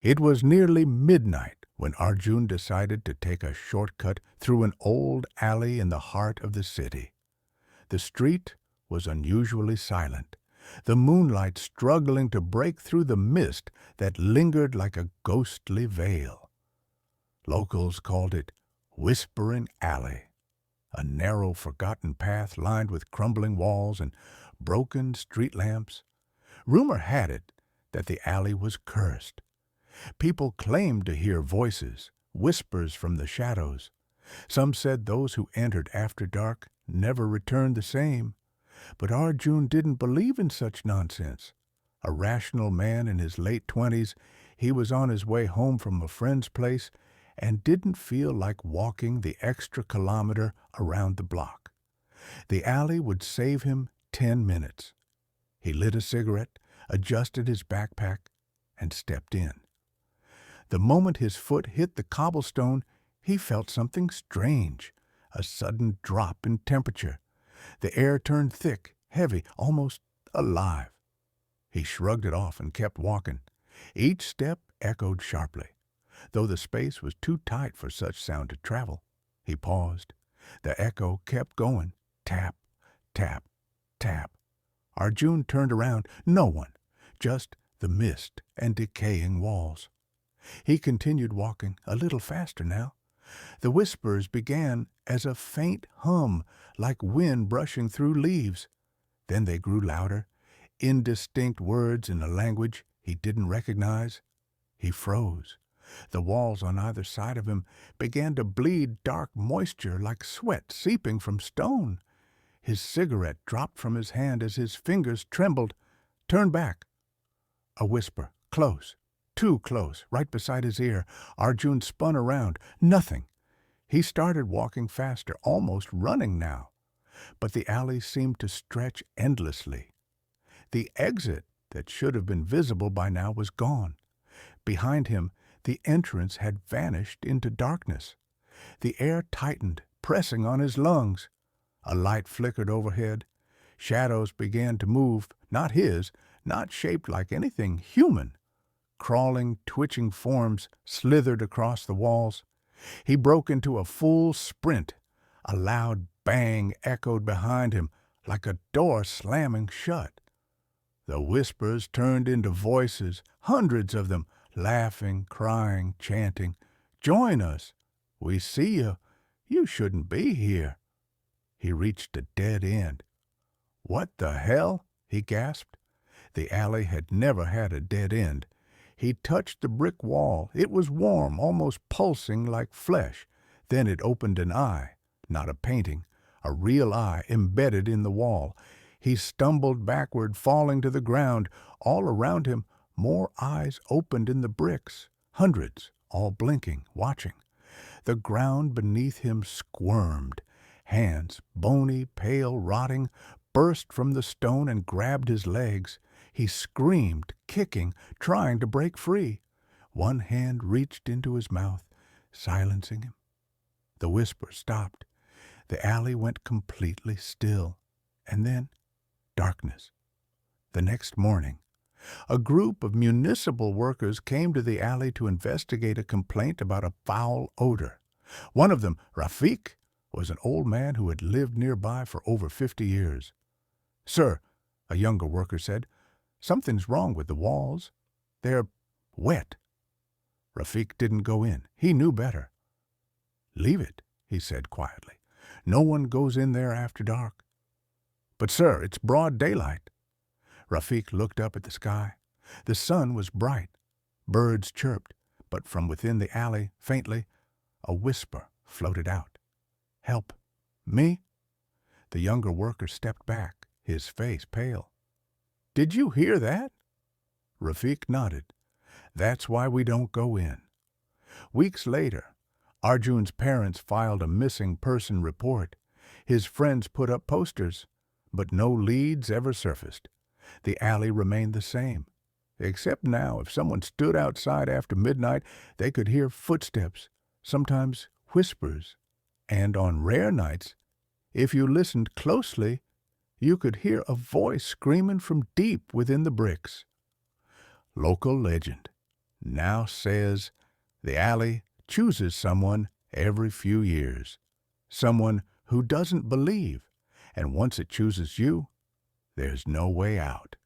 It was nearly midnight when Arjun decided to take a shortcut through an old alley in the heart of the city. The street was unusually silent, the moonlight struggling to break through the mist that lingered like a ghostly veil. Locals called it Whispering Alley, a narrow, forgotten path lined with crumbling walls and broken street lamps. Rumor had it that the alley was cursed. People claimed to hear voices, whispers from the shadows. Some said those who entered after dark never returned the same. But Arjun didn't believe in such nonsense. A rational man in his late 20s, he was on his way home from a friend's place and didn't feel like walking the extra kilometer around the block. The alley would save him 10 minutes. He lit a cigarette, adjusted his backpack, and stepped in. The moment his foot hit the cobblestone, he felt something strange, a sudden drop in temperature. The air turned thick, heavy, almost alive. He shrugged it off and kept walking. Each step echoed sharply. Though the space was too tight for such sound to travel, he paused. The echo kept going. Tap, tap, tap. Arjun turned around. No one. Just the mist and decaying walls. He continued walking, a little faster now. The whispers began as a faint hum, like wind brushing through leaves. Then they grew louder, indistinct words in a language he didn't recognize. He froze. The walls on either side of him began to bleed dark moisture like sweat seeping from stone. His cigarette dropped from his hand as his fingers trembled. Turn back. A whisper, close, too close, right beside his ear. Arjun spun around. Nothing. He started walking faster, almost running now. But the alley seemed to stretch endlessly. The exit that should have been visible by now was gone. Behind him, the entrance had vanished into darkness. The air tightened, pressing on his lungs. A light flickered overhead. Shadows began to move, not his, not shaped like anything human. Crawling, twitching forms slithered across the walls. He broke into a full sprint. A loud bang echoed behind him, like a door slamming shut. The whispers turned into voices, hundreds of them, laughing, crying, chanting. Join us. We see you. You shouldn't be here. He reached a dead end. What the hell? He gasped. The alley had never had a dead end. He touched the brick wall. It was warm, almost pulsing like flesh. Then it opened an eye, not a painting, a real eye embedded in the wall. He stumbled backward, falling to the ground. All around him, more eyes opened in the bricks, hundreds, all blinking, watching. The ground beneath him squirmed. Hands, bony, pale, rotting, burst from the stone and grabbed his legs. He screamed, kicking, trying to break free. One hand reached into his mouth, silencing him. The whisper stopped. The alley went completely still. And then, darkness. The next morning, a group of municipal workers came to the alley to investigate a complaint about a foul odor. One of them, Rafik, was an old man who had lived nearby for over 50 years. "Sir," a younger worker said, "something's wrong with the walls. They're wet." Rafik didn't go in. He knew better. "Leave it," he said quietly. "No one goes in there after dark." "But, sir, it's broad daylight." Rafik looked up at the sky. The sun was bright. Birds chirped, but from within the alley, faintly, a whisper floated out. "Help. Me?" The younger worker stepped back, his face pale. "Did you hear that?" Rafik nodded. "That's why we don't go in." Weeks later, Arjun's parents filed a missing person report. His friends put up posters, but no leads ever surfaced. The alley remained the same. Except now, if someone stood outside after midnight, they could hear footsteps, sometimes whispers. And on rare nights, if you listened closely, you could hear a voice screaming from deep within the bricks. Local legend. now says the alley chooses someone every few years, someone who doesn't believe, and once it chooses you, there's no way out.